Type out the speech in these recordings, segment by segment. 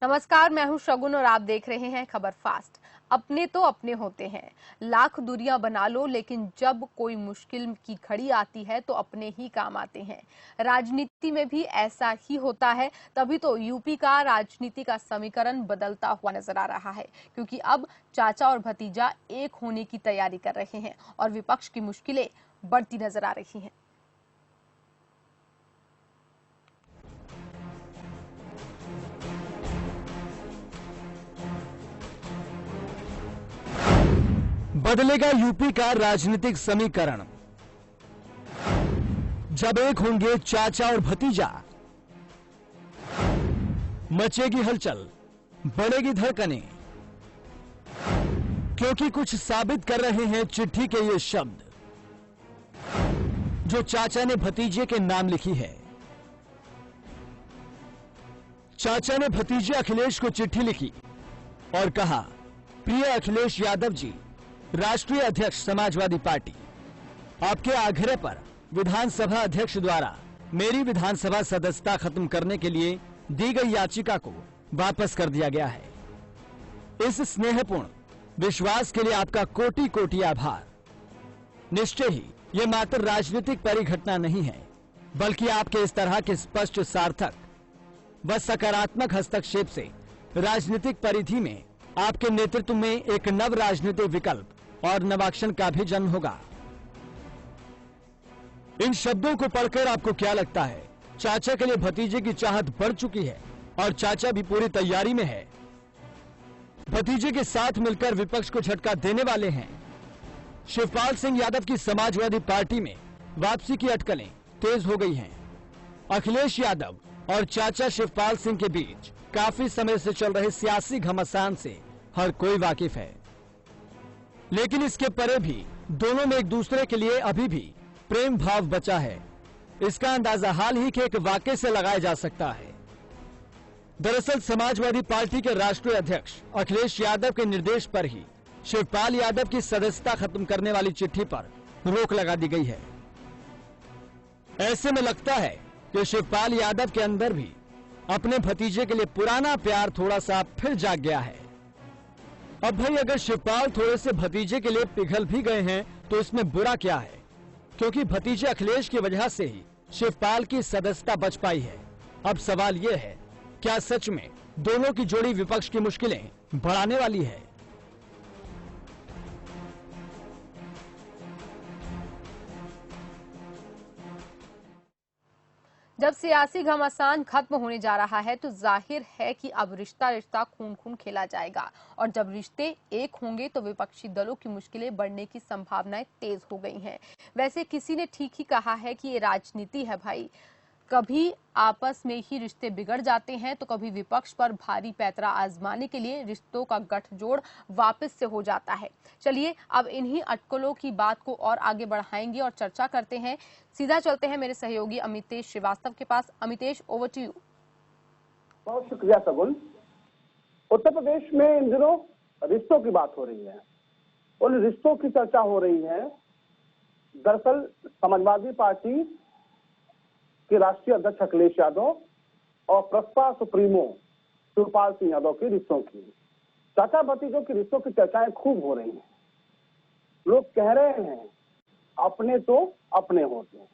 नमस्कार, मैं हूं शगुन और आप देख रहे हैं खबर फास्ट। अपने तो अपने होते हैं, लाख दूरियां बना लो, लेकिन जब कोई मुश्किल की घड़ी आती है तो अपने ही काम आते हैं। राजनीति में भी ऐसा ही होता है, तभी तो यूपी का राजनीति का समीकरण बदलता हुआ नजर आ रहा है, क्योंकि अब चाचा और भतीजा एक होने की तैयारी कर रहे हैं और विपक्ष की मुश्किलें बढ़ती नजर आ रही हैं। बदलेगा यूपी का राजनीतिक समीकरण। जब एक होंगे चाचा और भतीजा, मचेगी हलचल, बढ़ेगी धड़कनें, क्योंकि कुछ साबित कर रहे हैं चिट्ठी के ये शब्द जो चाचा ने भतीजे के नाम लिखी है। चाचा ने भतीजे अखिलेश को चिट्ठी लिखी और कहा, प्रिय अखिलेश यादव जी, राष्ट्रीय अध्यक्ष समाजवादी पार्टी, आपके आग्रह पर विधानसभा अध्यक्ष द्वारा मेरी विधानसभा सदस्यता खत्म करने के लिए दी गई याचिका को वापस कर दिया गया है। इस स्नेहपूर्ण विश्वास के लिए आपका कोटि कोटि आभार। निश्चय ही ये मात्र राजनीतिक परिघटना नहीं है, बल्कि आपके इस तरह के स्पष्ट, सार्थक व सकारात्मक हस्तक्षेप से राजनीतिक परिधि में आपके नेतृत्व में एक नव राजनीतिक विकल्प और नवाक्षण का भी जन्म होगा। इन शब्दों को पढ़कर आपको क्या लगता है? चाचा के लिए भतीजे की चाहत बढ़ चुकी है और चाचा भी पूरी तैयारी में है। भतीजे के साथ मिलकर विपक्ष को झटका देने वाले हैं। शिवपाल सिंह यादव की समाजवादी पार्टी में वापसी की अटकलें तेज हो गई हैं। अखिलेश यादव और चाचा शिवपाल सिंह के बीच काफी समय से चल रहे सियासी घमासान से हर कोई वाकिफ है, लेकिन इसके परे भी दोनों में एक दूसरे के लिए अभी भी प्रेम भाव बचा है। इसका अंदाजा हाल ही के एक वाकये से लगाया जा सकता है। दरअसल समाजवादी पार्टी के राष्ट्रीय अध्यक्ष अखिलेश यादव के निर्देश पर ही शिवपाल यादव की सदस्यता खत्म करने वाली चिट्ठी पर रोक लगा दी गई है। ऐसे में लगता है कि शिवपाल यादव के अंदर भी अपने भतीजे के लिए पुराना प्यार थोड़ा सा फिर जाग गया है। अब भाई, अगर शिवपाल थोड़े से भतीजे के लिए पिघल भी गए हैं तो इसमें बुरा क्या है, क्योंकि भतीजे अखिलेश की वजह से ही शिवपाल की सदस्यता बच पाई है। अब सवाल यह है, क्या सच में दोनों की जोड़ी विपक्ष की मुश्किलें बढ़ाने वाली है? जब सियासी घमासान खत्म होने जा रहा है तो जाहिर है कि अब रिश्ता रिश्ता खून खून खेला जाएगा, और जब रिश्ते एक होंगे तो विपक्षी दलों की मुश्किलें बढ़ने की संभावनाएं तेज हो गई हैं। वैसे किसी ने ठीक ही कहा है कि ये राजनीति है भाई, कभी आपस में ही रिश्ते बिगड़ जाते हैं तो कभी विपक्ष पर भारी पैंतरा आजमाने के लिए रिश्तों का गठजोड़ वापस से हो जाता है। चलिए अब इन्हीं अटकलों की बात को और आगे बढ़ाएंगे और चर्चा करते हैं। सीधा चलते हैं मेरे सहयोगी अमितेश श्रीवास्तव के पास। Amitesh, over to you. बहुत शुक्रिया सगुन। उत्तर प्रदेश में इन दिनों रिश्तों की बात हो रही है, उन रिश्तों की चर्चा हो रही है। दरअसल समाजवादी पार्टी के राष्ट्रीय अध्यक्ष अखिलेश यादव और प्रसपा सुप्रीमो शिवपाल सिंह यादव के रिश्तों की, चाचा भतीजों के रिश्तों की चर्चाएं खूब हो रही हैं। लोग कह रहे हैं अपने तो अपने होते हैं,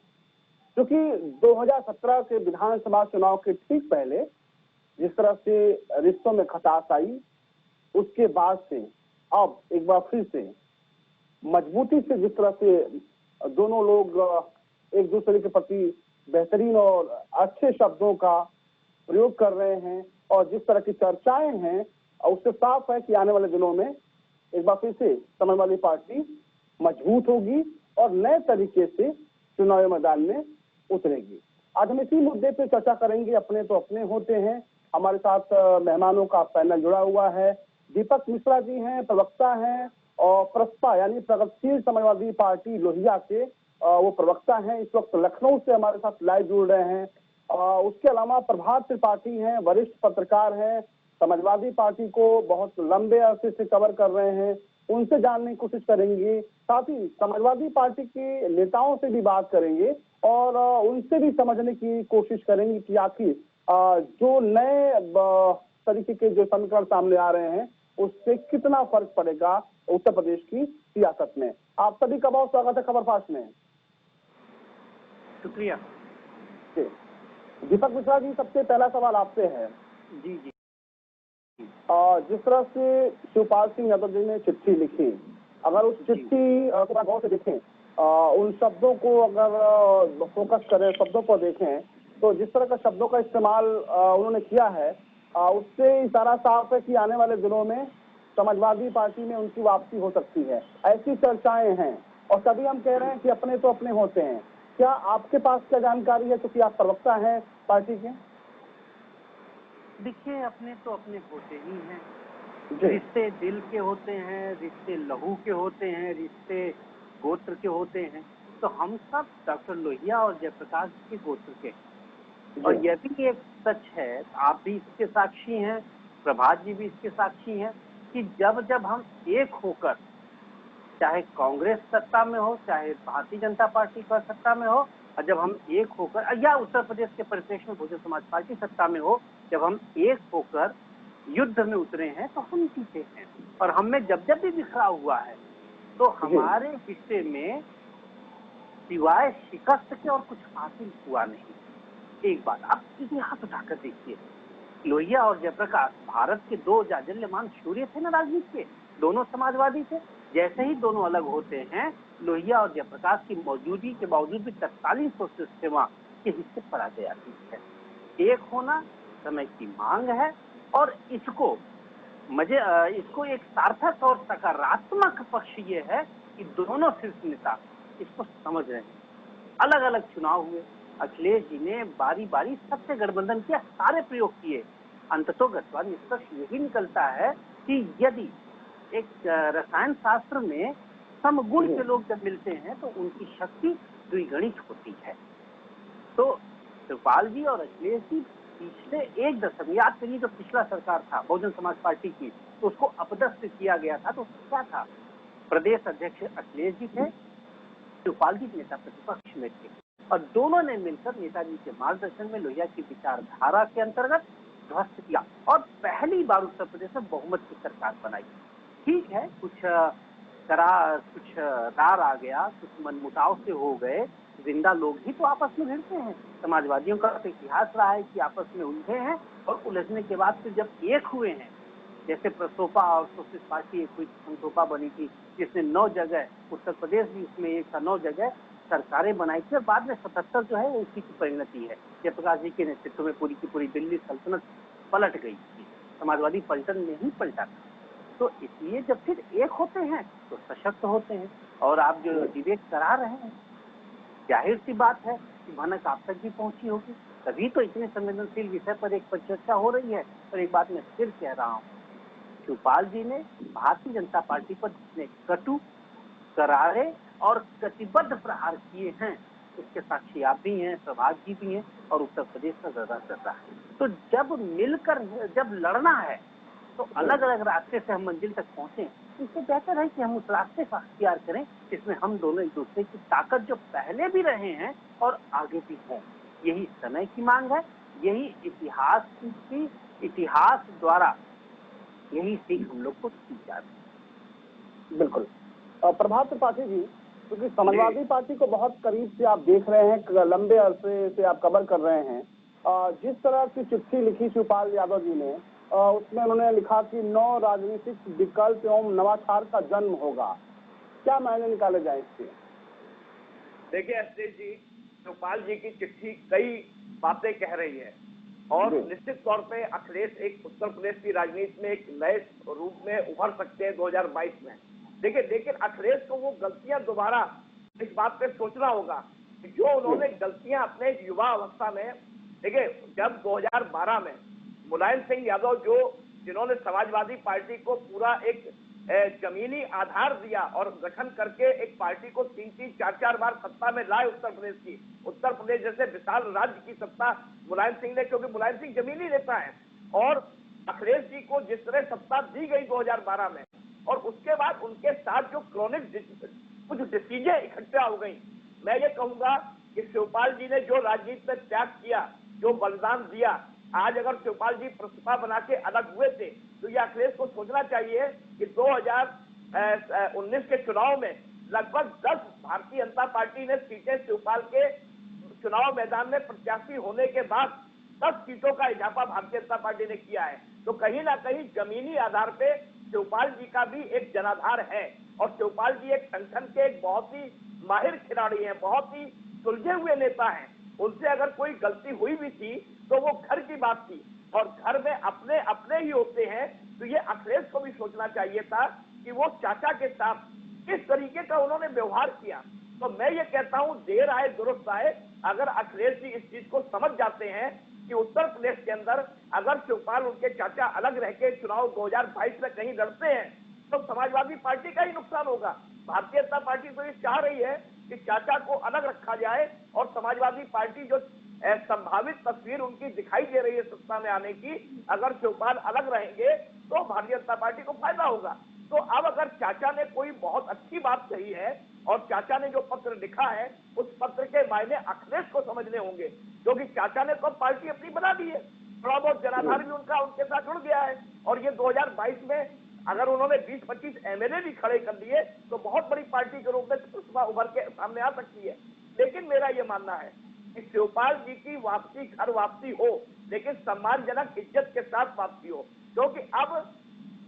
क्योंकि 2017 के विधानसभा चुनाव के ठीक पहले जिस तरह से रिश्तों में खटास आई, उसके बाद से अब एक बार फिर से मजबूती से जिस तरह से दोनों लोग एक दूसरे के प्रति बेहतरीन और अच्छे शब्दों का प्रयोग कर रहे हैं और जिस तरह की चर्चाएं हैं, उससे साफ है कि आने वाले दिनों में एक बार फिर से समाजवादी पार्टी मजबूत होगी और नए तरीके से चुनावी मैदान में उतरेगी। आज हम इसी मुद्दे पे चर्चा करेंगे। अपने तो अपने होते हैं। हमारे साथ मेहमानों का पैनल जुड़ा हुआ है। दीपक मिश्रा जी हैं, प्रवक्ता हैं, और प्रसपा यानी प्रगतिशील समाजवादी पार्टी लोहिया के वो प्रवक्ता हैं, इस वक्त लखनऊ से हमारे साथ लाइव जुड़ रहे हैं। उसके अलावा प्रभात त्रिपाठी हैं, वरिष्ठ पत्रकार हैं, समाजवादी पार्टी को बहुत लंबे अरसे से कवर कर रहे हैं, उनसे जानने की कोशिश करेंगे। साथ ही समाजवादी पार्टी के नेताओं से भी बात करेंगे और उनसे भी समझने की कोशिश करेंगे कि आखिर जो नए तरीके के जो समीकरण सामने आ रहे हैं उससे कितना फर्क पड़ेगा उत्तर प्रदेश की सियासत में। आप सभी का बहुत स्वागत है खबर फास्ट में। शुक्रिया जी। दीपक मिश्रा जी, सबसे पहला सवाल आपसे है। जी जी। जिस तरह से शिवपाल सिंह यादव जी ने चिट्ठी लिखी, अगर उस चिट्ठी को गौर से देखें, उन शब्दों को अगर फोकस करें, शब्दों को देखें, तो जिस तरह का शब्दों का इस्तेमाल उन्होंने किया है, उससे इशारा साफ है कि आने वाले दिनों में समाजवादी पार्टी में उनकी वापसी हो सकती है। ऐसी चर्चाएं हैं और सभी हम कह रहे हैं कि अपने तो अपने होते हैं। क्या आपके पास क्या जानकारी है, क्योंकि आप प्रवक्ता हैं पार्टी के? देखिए, अपने तो अपने होते ही हैं। रिश्ते दिल के होते हैं, रिश्ते लहू के होते हैं, रिश्ते गोत्र के होते हैं। तो हम सब डॉक्टर लोहिया और जयप्रकाश के गोत्र के हैं। और यह भी एक सच है, आप भी इसके साक्षी हैं, प्रभात जी भी इसके साक्षी हैं, कि जब जब हम एक होकर, चाहे कांग्रेस सत्ता में हो, चाहे भारतीय जनता पार्टी का सत्ता में हो, और जब हम एक होकर, या उत्तर प्रदेश के परिप्रेक्ष्य में बहुजन समाज पार्टी सत्ता में हो, जब हम एक होकर युद्ध में उतरे हैं तो हम जीते हैं। और हमें जब जब भी बिखराव हुआ है तो हमारे हिस्से में सिवाय शिकस्त के और कुछ हासिल हुआ नहीं। एक बात आप इतिहास उठाकर देखिए, लोहिया और जयप्रकाश भारत के दो जाजल्यमान शूर्य थे ना राजनीति के, दोनों समाजवादी थे। जैसे ही दोनों अलग होते हैं, लोहिया और जयप्रकाश की मौजूदगी के बावजूद भी तत्कालीन सोशलिस्ट सिस्टम के हिस्से पराजय आती है। एक होना समय की मांग है और इसको एक सार्थक और सकारात्मक पक्ष ये है कि दोनों शीर्ष नेता इसको समझ रहे हैं। अलग अलग चुनाव हुए, अखिलेश जी ने बारी बारी सबसे गठबंधन किया, सारे प्रयोग किए। अंततोगत्वा निष्कर्ष यही निकलता है कि यदि एक रसायन शास्त्र में समगुण के लोग जब मिलते हैं तो उनकी शक्ति द्विगुणित होती है। तो शिवपाल जी और अखिलेश जी पिछले एक दशक, याद करिए जो पिछला सरकार था बहुजन समाज पार्टी की, तो उसको अपदस्थ किया गया था। तो क्या था, प्रदेश अध्यक्ष अखिलेश जी थे, शिवपाल जी नेता प्रतिपक्ष में थे, और दोनों ने मिलकर नेताजी के मार्गदर्शन में लोहिया की विचारधारा के अंतर्गत ध्वस्त किया और पहली बार उत्तर प्रदेश में बहुमत की सरकार बनाई। ठीक है, कुछ रार आ गया, कुछ मनमुटाव से हो गए, जिंदा लोग ही तो आपस में भिड़ते हैं। समाजवादियों का तो इतिहास रहा है कि आपस में उलझे हैं और उलझने के बाद फिर जब एक हुए हैं, जैसे प्रसोपा और सोशलिस्ट पार्टी एक हुई, संसोपा बनी थी, जिसने 9 जगह, उत्तर प्रदेश भी इसमें एक था, 9 जगह सरकारें बनाई थी। और बाद में 77 जो है वो उसी की परिणति है। जयप्रकाश जी के नेतृत्व में पूरी की पूरी दिल्ली सल्तनत पलट गई थी, समाजवादी पलटन में ही पलटा था। तो इसलिए जब फिर एक होते हैं तो सशक्त होते हैं। और आप जो डिबेट करा रहे हैं, जाहिर सी बात है कि भनक आप तक भी पहुंची होगी, तभी तो इतने संवेदनशील विषय पर एक चर्चा हो रही है। और एक बात मैं फिर कह रहा हूँ, शिवपाल जी ने भारतीय जनता पार्टी पर जितने कटु, करारे और कटिबद्ध प्रहार किए हैं, इसके साक्षी आप भी हैं, प्रभात जी भी हैं, और उत्तर प्रदेश का ज्यादा चल रहा है। तो जब मिलकर जब लड़ना है तो अलग अलग रास्ते से हम मंजिल तक पहुंचे। इससे बेहतर है कि हम उस रास्ते का अख्तियार करें जिसमें हम दोनों एक दूसरे की ताकत जो पहले भी रहे हैं और आगे भी हों। यही समय की मांग है, यही इतिहास द्वारा यही सीख हम लोग को दी जाती है। बिल्कुल। प्रभात त्रिपाठी जी, क्योंकि समाजवादी पार्टी को बहुत करीब से आप देख रहे हैं, लंबे अरसे से आप कवर कर रहे हैं, जिस तरह की चिट्ठी लिखी शिवपाल यादव जी ने, उसमें उन्होंने लिखा कि 9 राजनीतिक विकल्प एवं नवाचार का जन्म होगा। क्या मायने निकाले जाए इसके? देखिए अखिलेश जी, शिवपाल जी की चिट्ठी कई बातें कह रही है और निश्चित तौर पे अखिलेश एक उत्तर प्रदेश की राजनीति में एक नए रूप में उभर सकते हैं 2022 में। देखिए, लेकिन अखिलेश को वो गलतियां दोबारा इस बात पे सोचना होगा कि जो उन्होंने गलतियां अपने युवा अवस्था में, देखिए जब 2012 में मुलायम सिंह यादव जिन्होंने समाजवादी पार्टी को पूरा एक जमीनी आधार दिया और गठन करके एक पार्टी को 3-3, 4-4 बार सत्ता में लाए उत्तर प्रदेश जैसे विशाल राज्य की सत्ता मुलायम सिंह ने, क्योंकि मुलायम सिंह जमीनी नेता है, और अखिलेश जी को जिस तरह सत्ता दी गई 2012 में, और उसके बाद उनके साथ जो क्रॉनिक कुछ डिसीजन इकट्ठा हो गई। मैं ये कहूंगा कि शिवपाल जी ने जो राजनीति में त्याग किया, जो बलिदान दिया, आज अगर शिवपाल जी प्रस्ताव बना के अलग हुए थे तो ये अखिलेश को सोचना चाहिए कि 2019 के चुनाव में लगभग 10 भारतीय जनता पार्टी ने सीटें शिवपाल के चुनाव मैदान में प्रत्याशी होने के बाद 10 सीटों का इजाफा भारतीय जनता पार्टी ने किया है। तो कहीं ना कहीं जमीनी आधार पे शिवपाल जी का भी एक जनाधार है और शिवपाल जी एक संगठन के एक बहुत ही माहिर खिलाड़ी हैं, बहुत ही सुलझे हुए नेता हैं। उनसे अगर कोई गलती हुई भी थी तो वो घर की बात थी और घर में अपने अपने ही होते हैं। तो ये अखिलेश को भी सोचना चाहिए था कि वो चाचा के साथ किस तरीके का उन्होंने व्यवहार किया। तो मैं ये कहता हूं देर आए दुरुस्त आए। अगर अखिलेश जी इस चीज को समझ जाते हैं कि उत्तर प्रदेश के अंदर अगर शिवपाल उनके चाचा अलग रह के चुनाव 2022 में कहीं लड़ते हैं तो समाजवादी पार्टी का ही नुकसान होगा। भारतीय जनता पार्टी तो ये चाह रही है कि चाचा को अलग रखा जाए और समाजवादी पार्टी जो संभावित तस्वीर उनकी दिखाई दे रही है सत्ता में आने की, अगर शिवपाल अलग रहेंगे तो भारतीय जनता पार्टी को फायदा होगा। तो अब अगर चाचा ने कोई बहुत अच्छी बात कही है और चाचा ने जो पत्र लिखा है उस पत्र के मायने अखिलेश को समझने होंगे, क्योंकि चाचा ने तो पार्टी अपनी बना दी है, थोड़ा बहुत जनाधार भी उनका उनके साथ जुड़ गया है और ये 2022 में अगर उन्होंने 20-25 एमएलए भी खड़े कर दिए तो बहुत बड़ी पार्टी के रूप में सुषमा उभर के सामने आ सकती है। लेकिन मेरा ये मानना है कि शिवपाल जी की वापसी घर वापसी हो, लेकिन सम्मानजनक इज्जत के साथ वापसी हो, क्योंकि अब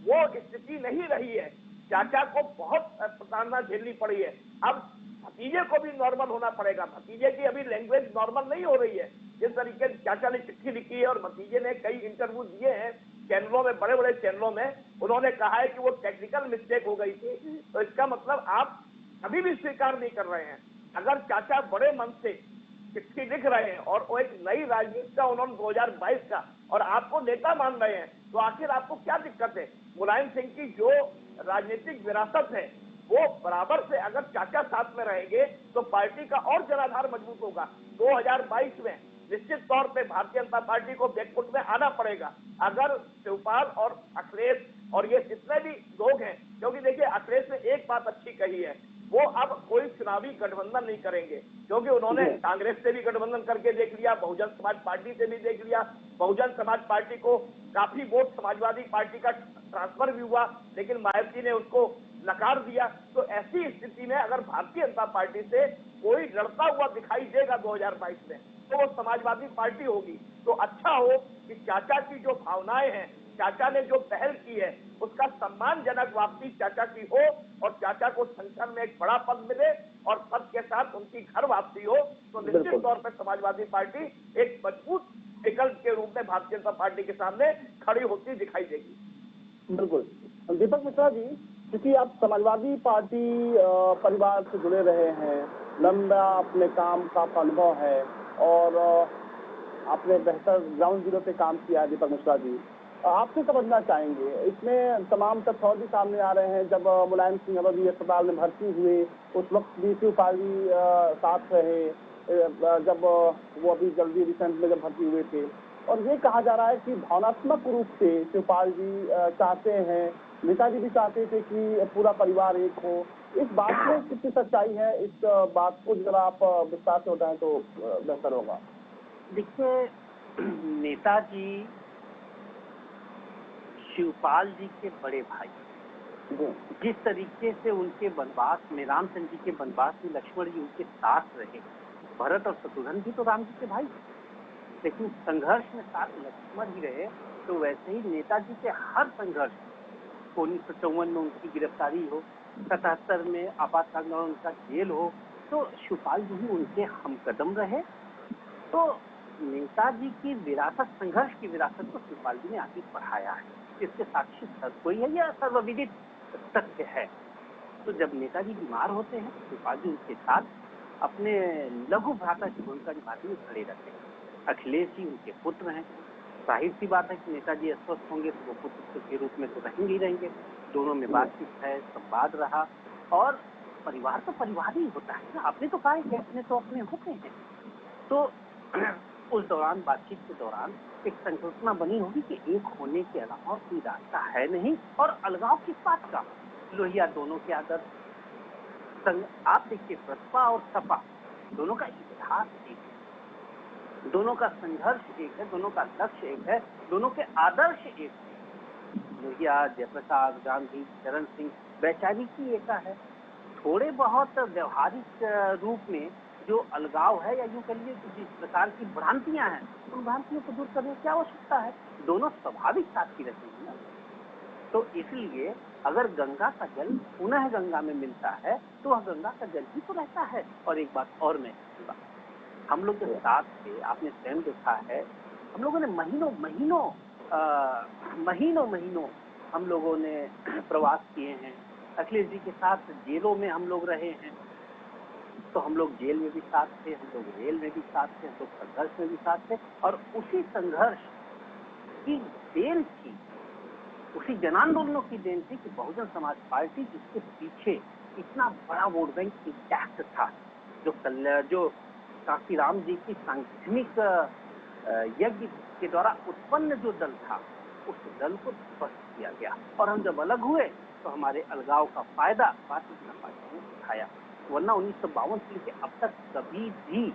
वो स्थिति नहीं रही है। चाचा को बहुत प्रताड़ना झेलनी पड़ी है। अब भतीजे को भी नॉर्मल होना पड़ेगा। भतीजे की अभी लैंग्वेज नॉर्मल नहीं हो रही है। जिस तरीके से चाचा ने चिट्ठी लिखी है और भतीजे ने कई इंटरव्यू दिए हैं चैनलों में, बड़े बड़े चैनलों में, उन्होंने कहा है कि वो टेक्निकल मिस्टेक हो गई थी। तो इसका मतलब आप अभी भी स्वीकार नहीं कर रहे हैं। अगर चाचा बड़े मन से चिट्ठी लिख रहे हैं और वो एक नई राजनीति का उन्होंने 2022 का और आपको नेता मान रहे हैं, तो आखिर आपको क्या दिक्कत है? मुलायम सिंह की जो राजनीतिक विरासत है वो बराबर से अगर चाचा साथ में रहेंगे तो पार्टी का और जनाधार मजबूत होगा। 2022 में निश्चित तौर पे भारतीय जनता पार्टी को बैकफुट में आना पड़ेगा अगर शिवपाल और अखिलेश और ये जितने भी लोग हैं, क्योंकि देखिए अखिलेश ने एक बात अच्छी कही है, वो अब कोई चुनावी गठबंधन नहीं करेंगे, क्योंकि उन्होंने कांग्रेस से भी गठबंधन करके देख लिया, बहुजन समाज पार्टी से भी देख लिया। बहुजन समाज पार्टी को काफी वोट समाजवादी पार्टी का ट्रांसफर भी हुआ, लेकिन मायावती ने उसको नकार दिया। तो ऐसी स्थिति में अगर भारतीय जनता पार्टी से कोई लड़ता हुआ दिखाई देगा 2022 में तो वो समाजवादी पार्टी होगी। तो अच्छा हो कि चाचा की जो भावनाएं हैं, चाचा ने जो पहल की है उसका सम्मानजनक वापसी चाचा की हो और चाचा को संगठन में एक बड़ा पद मिले और पद के साथ उनकी घर वापसी हो, तो निश्चित तौर पर समाजवादी पार्टी एक मजबूत विकल्प के रूप में भारतीय जनता पार्टी के सामने खड़ी होती दिखाई देगी। बिल्कुल। दीपक मिश्रा जी, क्योंकि आप समाजवादी पार्टी परिवार से जुड़े रहे हैं, लंबा अपने काम का अनुभव है और आपने बेहतर ग्राउंड जीरो पे काम किया है। दीपक मिश्रा जी, आपसे समझना चाहेंगे, इसमें तमाम तथ्य और भी सामने आ रहे हैं। जब मुलायम सिंह यादव अस्पताल में भर्ती हुए उस वक्त भी शिवपाल जी साथ रहे, जब वो अभी जल्दी रिसेंट में जब भर्ती हुए थे, और ये कहा जा रहा है कि भावनात्मक रूप से शिवपाल जी चाहते हैं, नेताजी भी चाहते थे कि पूरा परिवार एक हो। इस बात में कितनी सच्चाई है? इस बात को जरा आप विस्तार से बताएं तो बेहतर होगा। देखिए, नेताजी शिवपाल जी के बड़े भाई, जिस तरीके से उनके वनवास में, रामचंद्र जी के वनवास में लक्ष्मण जी उनके साथ रहे, भरत और शत्रुघ्न भी तो राम जी के भाई, लेकिन संघर्ष में साथ लक्ष्मण ही रहे। तो वैसे ही नेताजी के हर संघर्ष, 1954 में उनकी गिरफ्तारी हो, 77 में आपातकाल में उनका जेल हो, तो शिवपाल जी ही उनके हमकदम रहे। तो नेताजी की विरासत, संघर्ष की विरासत को शिवपाल जी ने आगे बढ़ाया है, इसके साक्षी हर कोई है, यह सर्वविदित तथ्य है। तो जब नेताजी बीमार होते हैं शिवपाल जी उनके साथ अपने लघु भ्राता की भूमिका निभाते हुए खड़े रहते हैं। अखिलेश जी उनके पुत्र हैं, जाहिर सी बात है कि नेताजी अस्वस्थ होंगे तो वो पुत्र के रूप में तो रहेंगे ही रहेंगे। दोनों में बातचीत है, संवाद रहा, और परिवार तो परिवार ही होता है ना। आपने तो कहा कि अपने तो अपने होते हैं। तो उस दौरान, बातचीत के दौरान एक संकल्पना बनी होगी कि एक होने के अलावा कोई रास्ता है नहीं, और अलगाव किस बात का, लोहिया दोनों के आदर्श। आप देखिए, बसपा और सपा दोनों का इतिहास एक है। दोनों का संघर्ष एक है, दोनों का लक्ष्य एक है, दोनों के आदर्श एक है। लोहिया, जयप्रकाश, गांधी, चरण सिंह, वैचारिक एकता है। थोड़े बहुत व्यवहारिक रूप में जो अलगाव है, या यूं कह लीजिए कि जिस प्रकार की भ्रांतियां हैं, उन भ्रांतियों को दूर करने की आवश्यकता है। दोनों स्वाभाविक साथ ही रहते हैं ना। तो इसलिए अगर गंगा का जल पुनः गंगा में मिलता है तो वह गंगा का जल ही तो रहता है। और एक बात और मैं कहूंगा, हम लोग के साथ थे, आपने स्वयं देखा है, हम लोगों ने महीनों हम लोगों ने प्रवास किए हैं। अखिलेश जी के साथ जेलों में हम लोग रहे हैं, तो हम लोग जेल में भी साथ थे, हम लोग रेल में भी साथ थे, हम लोग संघर्ष में भी साथ थे। और उसी संघर्ष की देन थी, उसी जन आंदोलनों की देन थी कि बहुजन समाज पार्टी, जिसके पीछे इतना बड़ा वोट बैंक इंटैक्ट था, जो कांशीराम जी की सांगठनिक यज्ञ के द्वारा उत्पन्न जो दल था, उस दल को ध्वस्त किया गया। और हम जब अलग हुए तो हमारे अलगाव का फायदा भारतीय जनता पार्टी ने उठाया। वरना 1952 से लेकर अब तक कभी भी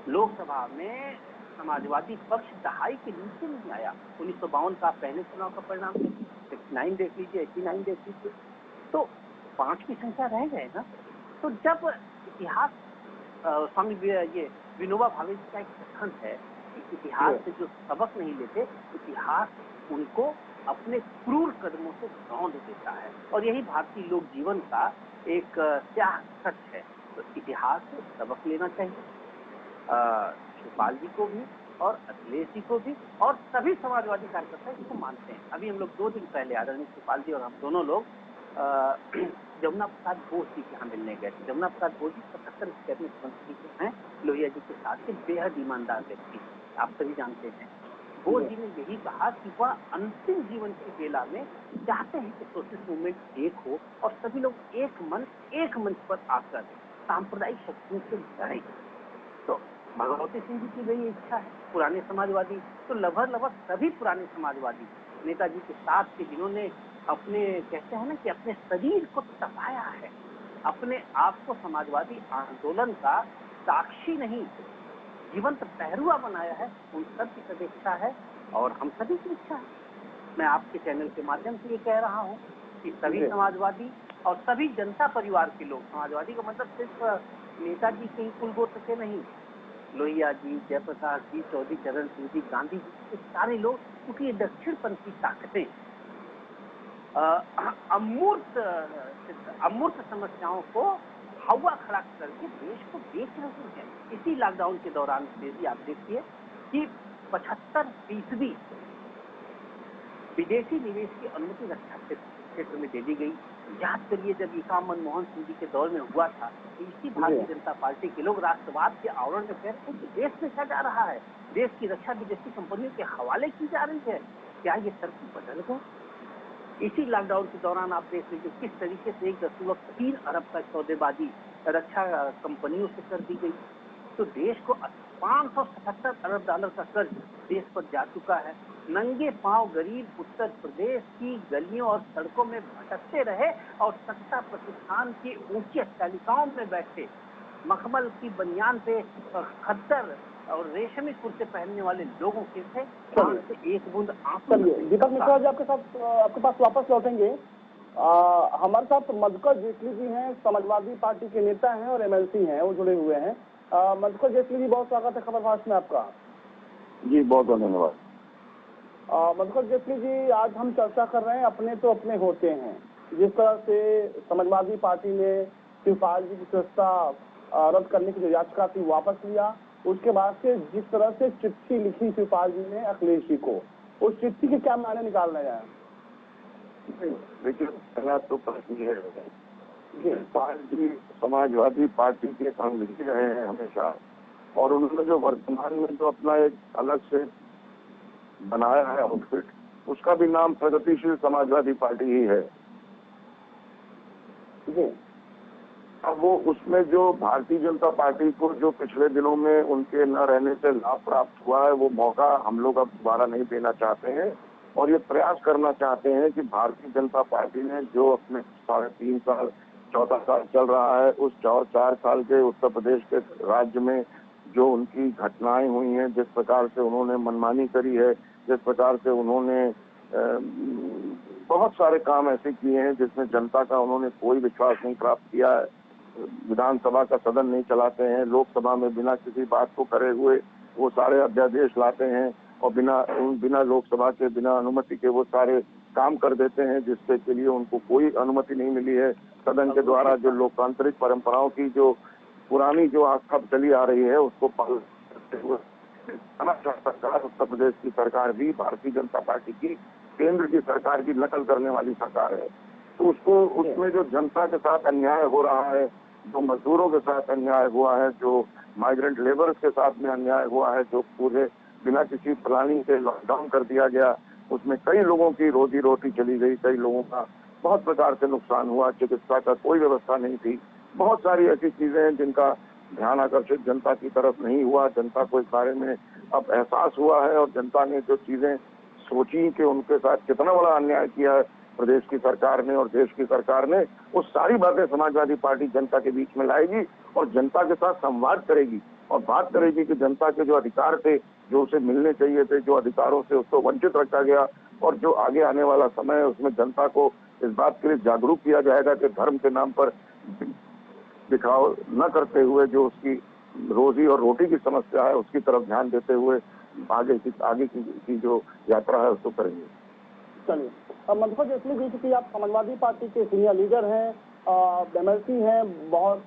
लोकसभा में समाजवादी पक्ष दहाई के नीचे नहीं आया। 1952 का पहले चुनाव का परिणाम देखिए, 69 देख लीजिए, 89 देख लीजिए, तो 5 की संख्या रह गए ना। तो जब इतिहास, स्वामी ये विनोबा भावे जी का एक कथन है कि इतिहास से जो सबक नहीं लेते, इतिहास उनको अपने क्रूर कदमों से रौंद देता है। और यही भारतीय लोक जीवन का एक स्याह सच है। तो इतिहास से सबक लेना चाहिए, शिवपाल जी को भी और अखिलेश जी को भी, और सभी समाजवादी कार्यकर्ता इसको मानते हैं। अभी हम लोग 2 दिन पहले आदरणीय शिवपाल जी और हम दोनों लोग जमुना प्रसाद बोस जी के यहाँ मिलने गए थे। जमुना प्रसाद बोस जी 77 कैबिनेट मंत्री जो हैं, लोहिया जी के साथ के बेहद ईमानदार व्यक्ति, आप सभी जानते हैं। बोस जी ने यही कहा कि वह अंतिम जीवन की बेला में चाहते हैं कि सोशलिस्ट मूवमेंट एक हो और सभी लोग एक मंच पर आकर सांप्रदायिक शक्तियों से लड़ें। तो भगवती सिंह जी की वही इच्छा है। पुराने समाजवादी तो लगभग सभी पुराने समाजवादी नेताजी के साथ के, जिन्होंने अपने, कहते हैं ना कि अपने शरीर को तपाया है, अपने आप को समाजवादी आंदोलन का साक्षी नहीं, जीवंत पहरुआ बनाया है, उन सब की सब इच्छा है और हम सभी की इच्छा है। मैं आपके चैनल के माध्यम से ये कह रहा हूँ कि सभी समाजवादी और सभी जनता परिवार के लोग, समाजवादी का मतलब सिर्फ नेताजी के ही कुल गोत्र के नहीं, लोहिया जी, जयप्रकाश जी, चौधरी चरण सिंह जी, गांधी जी, ये सारे लोग, क्योंकि ये दक्षिणपंथी ताकतें अमूर्त समस्याओं को हवा खड़ा करके देश को बेच रही है। इसी लॉकडाउन के दौरान भी आप देखिए कि 75% विदेशी निवेश की अनुमति रक्षा क्षेत्र में दे दी गई। याद करिए जब ये काम मनमोहन सिंह जी के दौर में हुआ था, इसी भारतीय जनता पार्टी के लोग राष्ट्रवाद के आवरण में कह रहे थे कि देश बेचा जा रहा है, देश की रक्षा विदेशी कंपनियों के हवाले की जा रही है। क्या ये तरकीब बदल गए? इसी लॉकडाउन के दौरान आप देख लीजिए किस तरीके से 1.3 अरब का सौदेबाजी रक्षा कंपनियों से कर दी गई। तो देश को 577 अरब डॉलर का कर्ज देश पर जा चुका है। नंगे पांव गरीब उत्तर प्रदेश की गलियों और सड़कों में भटकते रहे और सत्ता प्रतिष्ठान की ऊंची अट्टालिकाओं में बैठे मखमल की बनियान पे खद्दर और रेशमी कुर्ते पहनने वाले लोगों के थे से एक बूंद आंसू। दीपक मिश्रा जी आपके पास वापस लौटेंगे। हमारे साथ मधुकर जेटली जी हैं, समाजवादी पार्टी के नेता हैं और एमएलसी हैं, वो जुड़े हुए हैं। मधुकर जेटली जी, बहुत स्वागत है खबरबाज में आपका। जी बहुत बहुत धन्यवाद। मधुकर जेटली जी, आज हम चर्चा कर रहे हैं अपने तो अपने होते हैं। जिस तरह से समाजवादी पार्टी ने शिवपाल जी की सदस्यता रद्द करने की जो याचिका थी वापस लिया, उसके बाद से जिस तरह से चिट्ठी लिखी शिवपाल जी ने अखिलेश जी को, उस चिट्ठी के क्या मायने निकालने जाए? देखिए, पहला तो प्रश्न ये है, शिवपाल जी समाजवादी पार्टी के कांग्रेसी रहे हैं हमेशा, और उन्होंने जो वर्तमान में जो अपना एक अलग से बनाया है आउटफिट, उसका भी नाम प्रगतिशील समाजवादी पार्टी ही है। अब वो उसमें जो भारतीय जनता पार्टी को जो पिछले दिनों में उनके न रहने से लाभ प्राप्त हुआ है, वो मौका हम लोग अब दोबारा नहीं देना चाहते हैं और ये प्रयास करना चाहते हैं कि भारतीय जनता पार्टी ने जो अपने 3.5 साल 14 साल चल रहा है, उस 4 साल के उत्तर प्रदेश के राज्य में जो उनकी घटनाएं हुई हैं, जिस प्रकार से उन्होंने मनमानी करी है, जिस प्रकार से उन्होंने बहुत सारे काम ऐसे किए हैं जिसमें जनता का उन्होंने कोई विश्वास नहीं प्राप्त किया है। विधानसभा का सदन नहीं चलाते हैं, लोकसभा में बिना किसी बात को करे हुए वो सारे अध्यादेश लाते हैं और बिना लोकसभा के, बिना अनुमति के वो सारे काम कर देते हैं, जिसके के लिए उनको कोई अनुमति नहीं मिली है सदन के द्वारा। जो लोकतांत्रिक परंपराओं की जो पुरानी जो आस्था चली आ रही है उसको पालन करते हुए सरकार, उत्तर प्रदेश की सरकार भी भारतीय जनता पार्टी की, केंद्र की सरकार की नकल करने वाली सरकार है। तो उसमें जो जनता के साथ अन्याय हो रहा है, जो मजदूरों के साथ अन्याय हुआ है, जो माइग्रेंट लेबर्स के साथ में अन्याय हुआ है, जो पूरे बिना किसी प्लानिंग के लॉकडाउन कर दिया गया, उसमें कई लोगों की रोजी रोटी चली गई, कई लोगों का बहुत प्रकार से नुकसान हुआ, चिकित्सा का कोई व्यवस्था नहीं थी। बहुत सारी ऐसी चीजें हैं जिनका ध्यान आकर्षित जनता की तरफ नहीं हुआ। जनता को इस बारे में अब एहसास हुआ है और जनता ने जो चीजें सोची कि उनके साथ कितना बड़ा अन्याय किया है प्रदेश की सरकार ने और देश की सरकार ने, वो सारी बातें समाजवादी पार्टी जनता के बीच में लाएगी और जनता के साथ संवाद करेगी और बात करेगी कि जनता के जो अधिकार थे, जो उसे मिलने चाहिए थे, जो अधिकारों से उसको वंचित रखा गया, और जो आगे आने वाला समय है उसमें जनता को इस बात के लिए जागरूक किया जाएगा कि धर्म के नाम पर दिखाव न करते हुए जो उसकी रोजी और रोटी की समस्या है उसकी तरफ ध्यान देते हुए आगे की जो यात्रा है उसको करेंगे। चलिए, अब मधुकर जेटली जी, क्योंकि आप समाजवादी पार्टी के सीनियर लीडर हैं, एमएलसी हैं, बहुत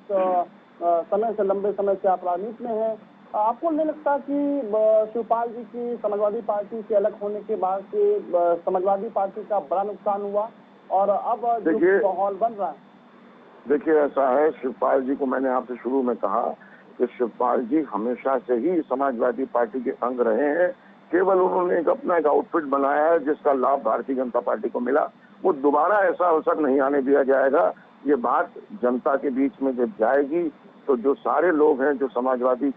समय से, लंबे समय से आप राजनीति में हैं, आपको नहीं लगता कि शिवपाल जी की समाजवादी पार्टी से अलग होने के बाद से समाजवादी पार्टी का बड़ा नुकसान हुआ और अब जो माहौल बन रहा है? देखिए, ऐसा है, शिवपाल जी को मैंने आपसे शुरू में कहा कि शिवपाल जी हमेशा से ही समाजवादी पार्टी के अंग रहे हैं। केवल उन्होंने अपना एक आउटफिट बनाया है जिसका लाभ भारतीय जनता पार्टी को मिला। वो दोबारा ऐसा अवसर नहीं आने दिया जाएगा। ये बात जनता के बीच में जब जाएगी तो जो सारे लोग हैं जो समाजवादी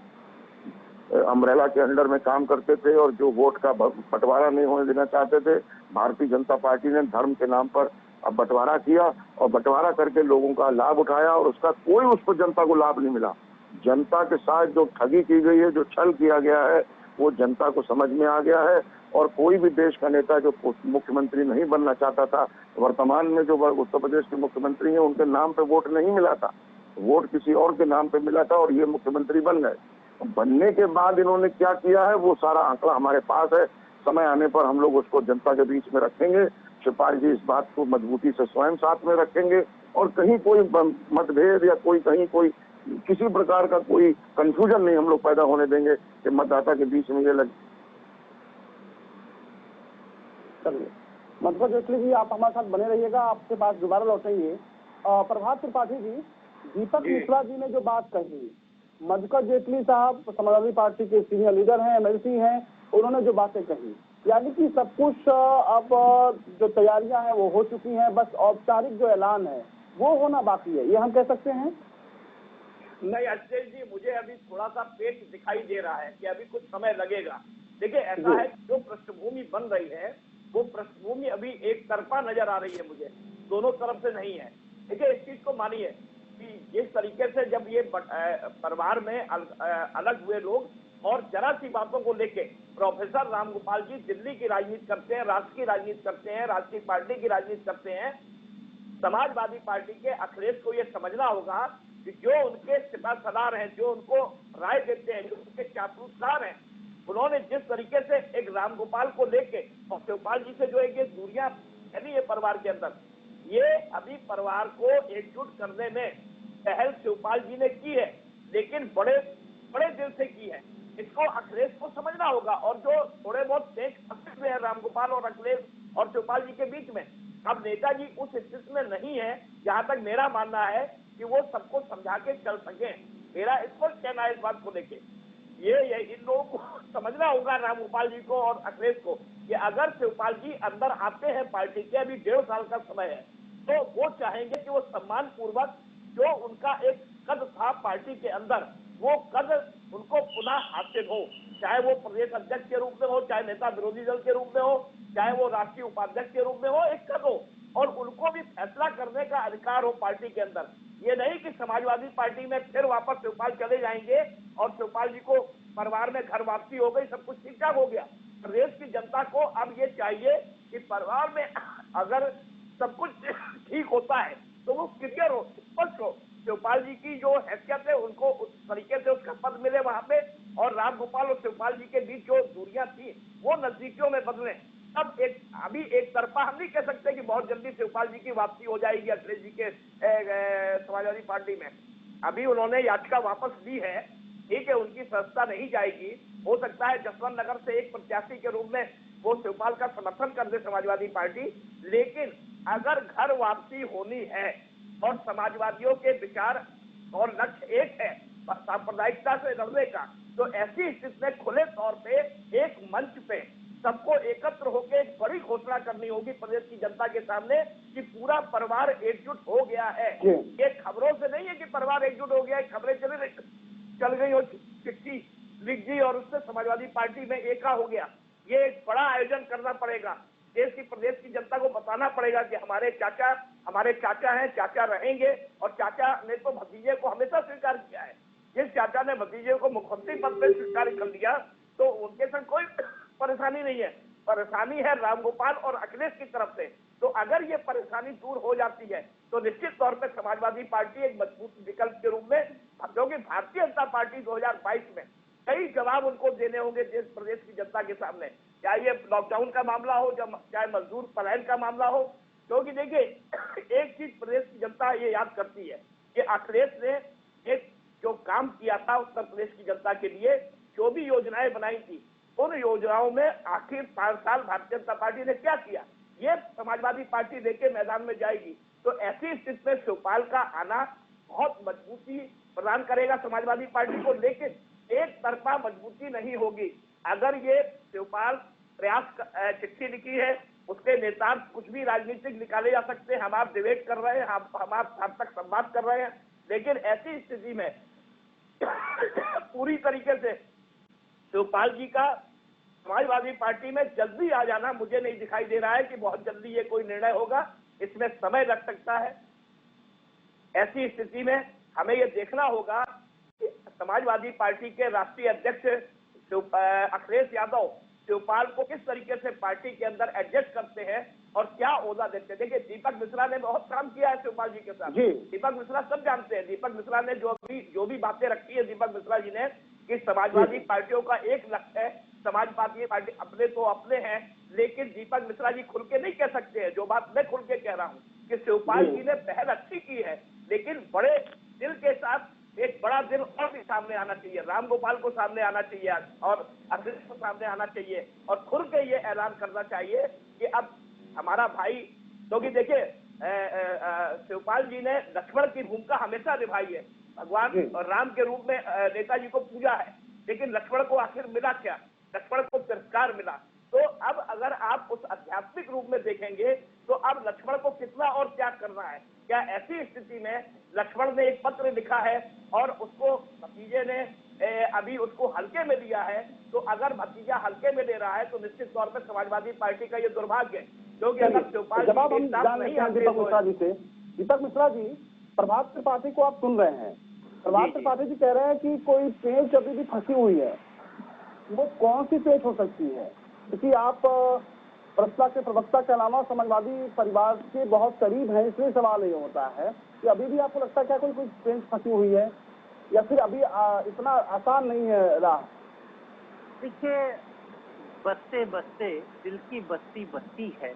अम्ब्रेला के अंडर में काम करते थे और जो वोट का बंटवारा नहीं होने देना चाहते थे, भारतीय जनता पार्टी ने धर्म के नाम पर अब बंटवारा किया और बंटवारा करके लोगों का लाभ उठाया और उसका कोई उस पर जनता को लाभ नहीं मिला। जनता के साथ जो ठगी की गई है, जो छल किया गया है, वो जनता को समझ में आ गया है और कोई भी देश का नेता जो मुख्यमंत्री नहीं बनना चाहता था, वर्तमान में जो उत्तर प्रदेश के मुख्यमंत्री हैं उनके नाम पे वोट नहीं मिला था, वोट किसी और के नाम पे मिला था और ये मुख्यमंत्री बन गए। बनने के बाद इन्होंने क्या किया है वो सारा आंकड़ा हमारे पास है। समय आने पर हम लोग उसको जनता के बीच में रखेंगे। शिवपाल जी इस बात को मजबूती से स्वयं साथ में रखेंगे और कहीं कोई मतभेद या कहीं कोई किसी प्रकार का कोई कंफ्यूजन नहीं हम लोग पैदा होने देंगे कि मतदाता के बीच में ये लगे। चलिए, मधुकर जेटली जी, आप हमारे साथ बने रहिएगा, आपके पास दोबारा लौटेंगे। प्रभात त्रिपाठी जी, दीपक मिश्रा जी ने जो बात कही, मधुकर जेटली साहब समाजवादी पार्टी के सीनियर लीडर हैं, एमएलसी हैं, उन्होंने जो बातें कही, यानी कि सब कुछ अब जो तैयारियां हैं वो हो चुकी हैं, बस औपचारिक जो ऐलान है वो होना बाकी है, ये हम कह सकते हैं? नहीं अक्षय जी, मुझे अभी थोड़ा सा पेट दिखाई दे रहा है कि अभी कुछ समय लगेगा। देखिए, ऐसा है जो पृष्ठभूमि बन रही है वो पृष्ठभूमि अभी एक तरफा नजर आ रही है, मुझे दोनों तरफ से नहीं है। देखिए, इस चीज को मानिए कि जिस तरीके से जब ये परिवार में अलग हुए लोग और जरा सी बातों को लेके प्रोफेसर रामगोपाल जी दिल्ली की राजनीति करते हैं, राष्ट्र की राजनीति करते हैं, राष्ट्रीय पार्टी की राजनीति करते हैं। समाजवादी पार्टी के अखिलेश को ये समझना होगा कि जो उनके सिपा सलार हैं, जो उनको राय देते हैं, जो उनके चापलूसकार हैं, उन्होंने जिस तरीके से एक रामगोपाल को लेके और शिवपाल जी से जो एक ये दूरियां फैली है परिवार के अंदर, ये अभी परिवार को एकजुट करने में पहल शिवपाल जी ने की है, लेकिन बड़े बड़े दिल से की है। इसको अखिलेश को समझना होगा। और जो थोड़े बहुत पेच अस्तित्व है रामगोपाल और अखिलेश और शिवपाल जी के बीच में, अब नेताजी उस स्थिति में नहीं है, जहां तक मेरा मानना है कि वो सबको समझा के चल सके। मेरा स्पष्ट कहना है इस बात को लेके, ये इन लोगों को समझना होगा, रामगोपाल जी को और अखिलेश को, कि अगर शिवपाल जी अंदर आते हैं पार्टी के, अभी 1.5 साल का समय है, तो वो चाहेंगे कि वो सम्मान पूर्वक जो उनका एक कद था पार्टी के अंदर, वो कद उनको पुनः हासिल हो, चाहे वो प्रदेश अध्यक्ष के रूप में हो, चाहे नेता विरोधी दल के रूप में हो, चाहे वो राष्ट्रीय उपाध्यक्ष के रूप में हो, एक कद हो और उनको भी फैसला करने का अधिकार हो पार्टी के अंदर। ये नहीं कि समाजवादी पार्टी में फिर वापस शिवपाल चले जाएंगे और शिवपाल जी को परिवार में घर वापसी हो गई, सब कुछ ठीक ठाक हो गया। प्रदेश की जनता को अब ये चाहिए कि परिवार में अगर सब कुछ ठीक होता है तो वो क्लियर हो, स्पष्ट हो। शिवपाल जी की जो हैसियत है उनको उस तरीके से उसका पद मिले वहां पे, और रामगोपाल और शिवपाल जी के बीच जो दूरियां थी वो नजदीकियों में बदले। अब अभी एक तरफा हम नहीं कह सकते कि बहुत जल्दी शिवपाल जी की वापसी हो जाएगी अखिलेश जी के समाजवादी पार्टी में। अभी उन्होंने याचिका वापस ली है, ठीक है, उनकी सदस्यता नहीं जाएगी। हो सकता है जसवंत नगर से एक प्रत्याशी के रूप में वो शिवपाल का समर्थन कर दे समाजवादी पार्टी, लेकिन अगर घर वापसी होनी है और समाजवादियों के विचार और लक्ष्य एक है, सांप्रदायिकता से लड़ने का, तो ऐसी स्थिति में खुले तौर पे एक मंच पे सबको एकत्र होकर एक बड़ी घोषणा करनी होगी प्रदेश की जनता के सामने कि पूरा परिवार एकजुट हो गया है। ये खबरों से नहीं है कि परिवार एकजुट हो गया है, खबरें चल गई और चिट्ठी लिख दी और उससे समाजवादी पार्टी में एका हो गया। ये एक बड़ा आयोजन करना पड़ेगा, देश की प्रदेश की जनता को बताना पड़ेगा कि हमारे चाचा हैं, चाचा रहेंगे, और चाचा ने तो भतीजे को हमेशा स्वीकार किया है। जिस चाचा ने भतीजे को मुख्यमंत्री पद पर स्वीकार कर दिया तो उनके संग कोई परेशानी नहीं है, परेशानी है रामगोपाल और अखिलेश की तरफ से। तो अगर ये परेशानी दूर हो जाती है तो निश्चित तौर पर समाजवादी पार्टी एक मजबूत विकल्प के रूप में, क्योंकि भारतीय जनता पार्टी 2022 में कई जवाब उनको देने होंगे देश प्रदेश की जनता के सामने, चाहे ये लॉकडाउन का मामला हो, चाहे मजदूर पलायन का मामला हो। क्योंकि देखिए एक चीज प्रदेश की जनता ये याद करती है कि अखिलेश ने एक जो काम किया था उत्तर प्रदेश की जनता के लिए, जो भी योजनाएं बनाई थी, उन योजनाओं में आखिर 5 साल भारतीय जनता पार्टी ने क्या किया, ये समाजवादी पार्टी लेके मैदान में जाएगी। तो ऐसी स्थिति में शिवपाल का आना बहुत मजबूती प्रदान करेगा समाजवादी पार्टी को, लेकिन एक तरफा मजबूती नहीं होगी। अगर ये शिवपाल प्रयास चिट्ठी लिखी है, उसके नेता कुछ भी राजनीतिक निकाले जा सकते हैं, हम आप डिबेट कर रहे हैं, हम आप सार्थक संवाद कर रहे हैं, लेकिन ऐसी स्थिति में पूरी तरीके से शिवपाल जी का समाजवादी पार्टी में जल्दी आ जाना मुझे नहीं दिखाई दे रहा है कि बहुत जल्दी ये कोई निर्णय होगा, इसमें समय लग सकता है। ऐसी स्थिति में हमें ये देखना होगा कि समाजवादी पार्टी के राष्ट्रीय अध्यक्ष अखिलेश यादव शिवपाल को किस तरीके से पार्टी के अंदर एडजस्ट करते हैं और क्या ओहदा देते हैं। देखिए दीपक मिश्रा ने बहुत काम किया है शिवपाल जी के साथ, दीपक मिश्रा सब जानते हैं। दीपक मिश्रा ने जो भी बातें रखी है दीपक मिश्रा जी ने कि समाजवादी पार्टियों का एक लक्ष्य है, समाजवादी पार्टी अपने तो अपने हैं, लेकिन दीपक मिश्रा जी खुल के नहीं कह सकते हैं जो बात मैं खुल के कह रहा हूँ कि शिवपाल जी ने पहल अच्छी की है, लेकिन बड़े दिल के साथ एक बड़ा दिल और भी सामने आना चाहिए, रामगोपाल को सामने आना चाहिए और अखिलेश को सामने आना चाहिए और खुल के ये ऐलान करना चाहिए कि अब हमारा भाई, क्योंकि देखिए शिवपाल जी ने लक्ष्मण की भूमिका हमेशा निभाई है, भगवान और राम के रूप में नेताजी को पूजा है, लेकिन लक्ष्मण को आखिर मिला क्या, लक्ष्मण को तिरस्कार मिला। तो अब अगर आप उस आध्यात्मिक रूप में देखेंगे तो अब लक्ष्मण को कितना और त्याग करना है। क्या ऐसी स्थिति में लक्ष्मण ने एक पत्र लिखा है और उसको भतीजे ने अभी उसको हल्के में लिया है, तो अगर भतीजा हल्के में ले रहा है तो निश्चित तौर पर समाजवादी पार्टी का ये दुर्भाग्य है, क्योंकि अगर शिवपाल जवाब हम जान लेते हैं दीपक मिश्रा जी से। दीपक मिश्रा जी, प्रभात त्रिपाठी को आप सुन रहे हैं, प्रभात त्रिपाठी जी कह रहे हैं कि कोई पेच अभी भी फंसी हुई है, वो कौन सी पेच हो सकती है? क्योंकि आप प्रस्ता के प्रवक्ता के अलावा समाजवादी परिवार के बहुत करीब हैं, इसलिए सवाल ये होता है कि अभी भी आपको लगता है क्या कोई पेच फंसी हुई है या फिर अभी इतना आसान नहीं है राह? देखिए, बसते बसते दिल की बस्ती बस्ती है,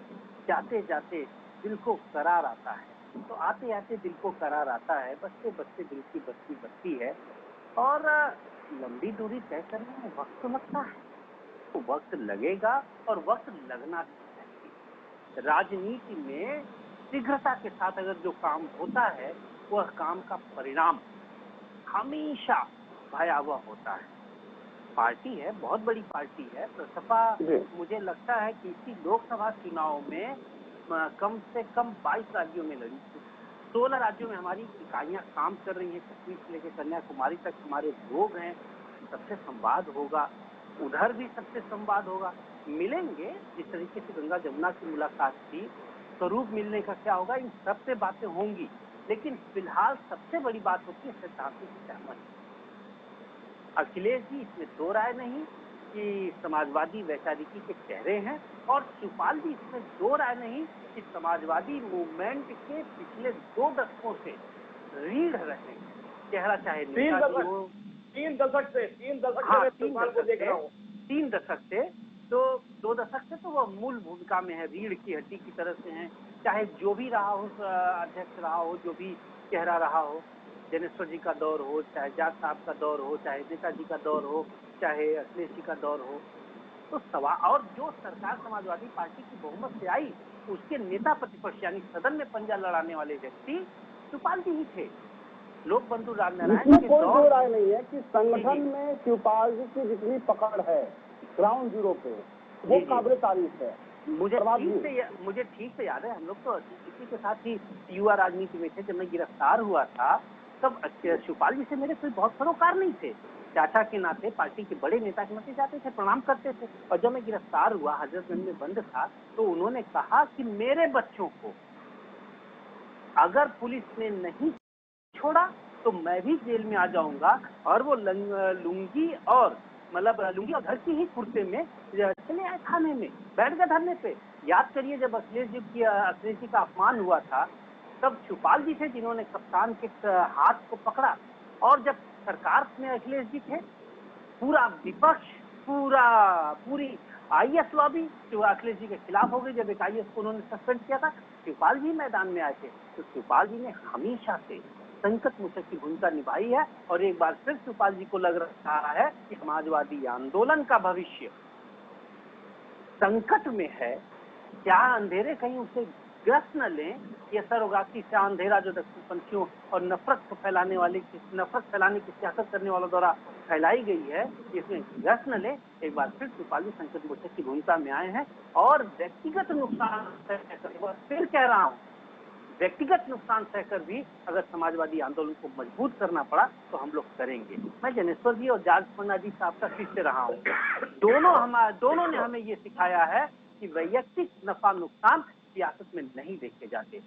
जाते जाते दिल को करार आता है, तो आते आते दिल को करार आता है, बसते बसते दिल की बस्ती बस्ती है। और लंबी दूरी तय करने में वक्त तो लगता है, तो वक्त लगेगा और वक्त लगना चाहिए। राजनीति में शीघ्रता के साथ अगर जो काम होता है वह काम का परिणाम हमेशा भयावह होता है। पार्टी है, बहुत बड़ी पार्टी है, सपा मुझे लगता है कि इसी लोकसभा चुनाव में कम से कम 22 राज्यों में लड़ी थी, 16 राज्यों में हमारी इकाइयां काम कर रही हैं, कश्मीर से लेकर कन्याकुमारी तक हमारे लोग हैं, सबसे संवाद होगा, उधर भी सबसे संवाद होगा, मिलेंगे। जिस तरीके से गंगा जमुना की मुलाकात थी, स्वरूप मिलने का क्या होगा, इन सबसे बातें होंगी। लेकिन फिलहाल सबसे बड़ी बात होती है सैद्धांतिक सहमति। अखिलेश जी इसमें दो राय नहीं कि समाजवादी वैचारिकी के चेहरे हैं, और शिवपाल जी इसमें दो राय नहीं कि समाजवादी मूवमेंट के पिछले 2 दशकों से रीढ़ रहे हैं। चेहरा चाहे नेताजी हो, 3 दशक से हाँ, मैं शिवपाल को देख रहा हूँ। 3 दशक से, तो 2 दशक से तो वो मूल भूमिका में है, रीढ़ की हड्डी की तरह से हैं। चाहे जो भी रहा हो, अध्यक्ष रहा हो, जो भी चेहरा रहा हो, जनेश्वर जी का दौर हो, चाहे जाट साहब का दौर हो, चाहे नेताजी का दौर हो, चाहे अखिलेश जी का दौर हो, तो सवाल। और जो सरकार समाजवादी पार्टी की बहुमत से आई, उसके नेता प्रतिपक्ष यानी सदन में पंजा लड़ाने वाले व्यक्ति शिवपाल जी ही थे। लोक बंधु रामनारायण इसमें के कोई दौर दो राय नहीं है कि संगठन में शिवपाल जी की जितनी पकड़ है ग्राउंड जीरो पे, वो काबिल तारीफ है। मुझे ठीक से याद है, हम लोग तो इसी के साथ ही युवा राजनीति में थे। जब मैं गिरफ्तार हुआ था तब शिवपाल जी से मेरे कोई बहुत सरोकार नहीं थे। चाचा के नाते, पार्टी के बड़े नेता के नाते जाते थे, प्रणाम करते थे। और जब मैं गिरफ्तार हुआ, हजरतगंज में बंद था, तो उन्होंने कहा कि मेरे बच्चों को अगर पुलिस ने नहीं छोड़ा तो मैं भी जेल में आ जाऊंगा। और वो लुंगी और घर की ही कुर्ते में चले आए थाने में, बैठ गए धरने पे। याद करिए, जब अखिलेश जी का अपमान हुआ था, तब शिवपाल जी थे जिन्होंने कप्तान के हाथ को पकड़ा। और जब सरकार में अखिलेश जी थे, पूरा विपक्ष, पूरी आईएएस लॉबी जो अखिलेश जी के खिलाफ हो गई। जब एक आईएएस को उन्होंने सस्पेंड किया था, शिवपाल जी मैदान में आए थे। तो शिवपाल जी ने हमेशा से संकट मोचक की भूमिका निभाई है। और एक बार फिर शिवपाल जी को लग रहा है कि समाजवादी आंदोलन का भविष्य संकट में है। क्या अंधेरे कहीं उसे ग्रस्त न लें? ये सरोगाती से अंधेरा जो दक्षिणपंथियों और नफरत फैलाने की सियासत करने वालों द्वारा फैलाई गई है, इसमें ग्रस्त न लें। एक बार फिर शिवपाल जी संकट मोचक की भूमिका में आए हैं। और व्यक्तिगत नुकसान फिर कह रहा हूँ, व्यक्तिगत नुकसान सहकर भी अगर समाजवादी आंदोलन को मजबूत करना पड़ा तो हम लोग करेंगे। मैं जनेश्वर जी और जॉर्ज फर्नांडिस साहब का शिष्य रहा हूँ। दोनों ने हमें ये सिखाया है कि वैयक्तिक नफा नुकसान सियासत में नहीं देखे जाते।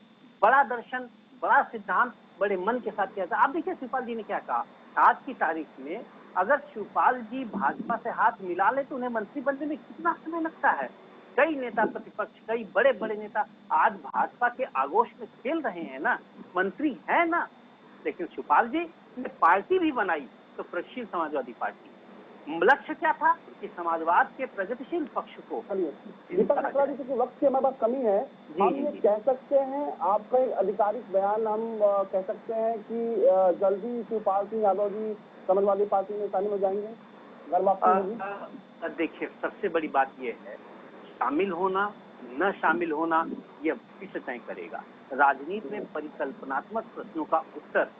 बड़ा दर्शन, बड़ा सिद्धांत बड़े मन के साथ किया था। आप देखिए शिवपाल जी ने क्या कहा। आज की तारीख में अगर शिवपाल जी भाजपा से हाथ मिला ले तो उन्हें मंत्री बनने में कितना समय लगता है। कई नेता प्रतिपक्ष, कई बड़े बड़े नेता आज भाजपा के आगोश में खेल रहे हैं ना, मंत्री है ना। लेकिन शिवपाल जी ने पार्टी भी बनाई, तो प्रगतिशील समाजवादी पार्टी। लक्ष्य क्या था कि समाजवाद के प्रगतिशील पक्ष को। दीपक अकड़ा जी, क्योंकि वक्त की हमारे पास कमी है, हम ये कह सकते हैं, आपका एक आधिकारिक बयान हम कह सकते हैं कि जल्दी शिवपाल सिंह यादव जी समाजवादी पार्टी में शामिल हो जाएंगे, घर वापसी होगी? देखिए, सबसे बड़ी बात यह है, शामिल होना न शामिल होना यह भविष्य तय करेगा। राजनीति में परिकल्पनात्मक प्रश्नों का उत्तर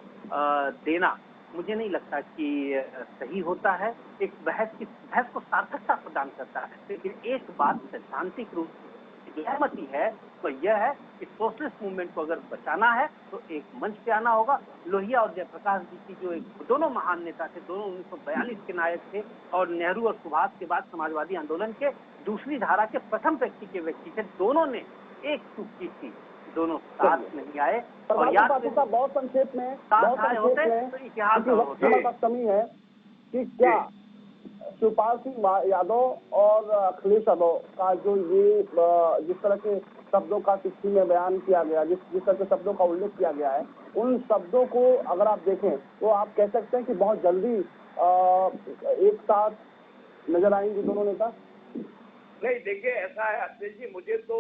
देना मुझे नहीं लगता कि सही होता है। एक बहस को सार्थकता प्रदान करता है। लेकिन एक बात सैद्धांतिक रूप से सहमति है, तो यह है कि सोशलिस्ट मूवमेंट को अगर बचाना है तो एक मंच पे आना होगा। लोहिया और जयप्रकाश जी की जो दोनों महान नेता थे, दोनों 1942 के नायक थे और नेहरू और सुभाष के बाद समाजवादी आंदोलन के दूसरी धारा के प्रथम व्यक्ति थे। दोनों ने एक चूक की थी, दोनों साथ नहीं आए। और याद बहुत संक्षेप में इतिहास कमी है कि क्या शिवपाल सिंह यादव और अखिलेश यादव का जो ये जिस तरह के शब्दों का चिट्ठी में बयान किया गया, जिस तरह के शब्दों का उल्लेख किया गया है, उन शब्दों को अगर आप देखें तो आप कह सकते हैं कि बहुत जल्दी एक साथ नजर आएंगे दोनों नेता। नहीं, देखिए ऐसा है अखिलेश जी, मुझे तो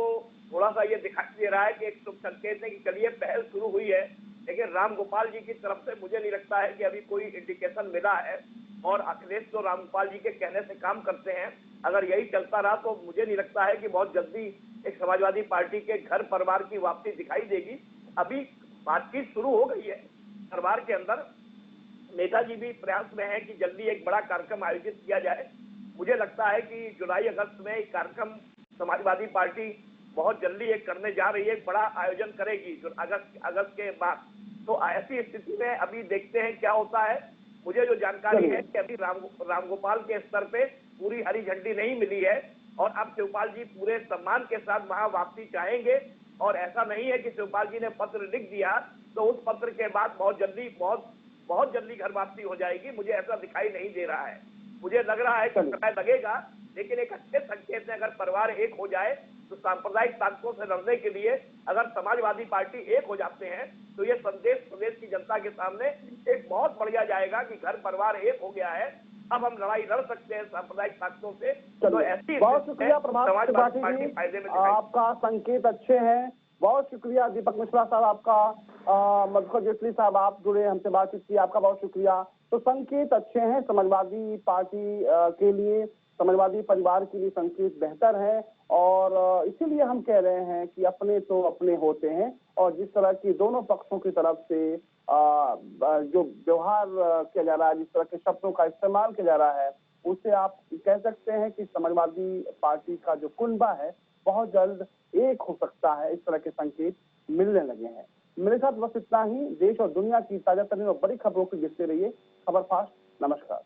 थोड़ा सा ये दिखाई दे रहा है कि एक शुभ संकेत है कि चलिए पहल शुरू हुई है, लेकिन राम गोपाल जी की तरफ से मुझे नहीं लगता है कि अभी कोई इंडिकेशन मिला है। और अखिलेश तो राम गोपाल जी के कहने से काम करते हैं। अगर यही चलता रहा तो मुझे नहीं लगता है कि बहुत जल्दी एक समाजवादी पार्टी के घर परिवार की वापसी दिखाई देगी। अभी बातचीत शुरू हो गई है परिवार के अंदर। नेताजी भी प्रयास में है कि जल्दी एक बड़ा कार्यक्रम आयोजित किया जाए। मुझे लगता है कि जुलाई अगस्त में एक कार्यक्रम समाजवादी पार्टी बहुत जल्दी एक करने जा रही है, एक बड़ा आयोजन करेगी अगस्त के बाद। तो ऐसी स्थिति में अभी देखते हैं क्या होता है। मुझे जो जानकारी है कि अभी रामगोपाल के स्तर पे पूरी हरी झंडी नहीं मिली है और अब शिवपाल जी पूरे सम्मान के साथ वहां वापसी चाहेंगे। और ऐसा नहीं है कि शिवपाल जी ने पत्र लिख दिया तो उस पत्र के बाद बहुत जल्दी घर वापसी हो जाएगी। मुझे ऐसा दिखाई नहीं दे रहा है। मुझे लग रहा है कि समय लगेगा, लेकिन एक अच्छे संकेत है। अगर परिवार एक हो जाए तो सांप्रदायिक ताकतों से लड़ने के लिए अगर समाजवादी पार्टी एक हो जाते हैं तो ये संदेश प्रदेश की जनता के सामने एक बहुत बढ़िया जाएगा कि घर परिवार एक हो गया है, अब हम लड़ाई लड़ सकते हैं सांप्रदायिक ताकतों से। तो ऐसी बहुत शुक्रिया प्रभात समाजवादी त्रिपाठी पार्टी जी, फायदे में दिखाई। आपका संकेत अच्छे हैं। बहुत शुक्रिया दीपक मिश्रा साहब, आपका मधुकर जेटली साहब, आप जुड़े हमसे बातचीत की, आपका बहुत शुक्रिया। तो संकेत अच्छे हैं समाजवादी पार्टी के लिए, समाजवादी परिवार के लिए संकेत बेहतर है। और इसीलिए हम कह रहे हैं कि अपने तो अपने होते हैं, और जिस तरह की दोनों पक्षों की तरफ से जो व्यवहार किया जा रहा है, जिस तरह के शब्दों का इस्तेमाल किया जा रहा है, उससे आप कह सकते हैं कि समाजवादी पार्टी का जो कुनबा है बहुत जल्द एक हो सकता है। इस तरह के संकेत मिलने लगे हैं। मेरे साथ बस इतना ही। देश और दुनिया की ताजा तरीन और बड़ी खबरों को देखते रहिए खबर फास्ट। नमस्कार।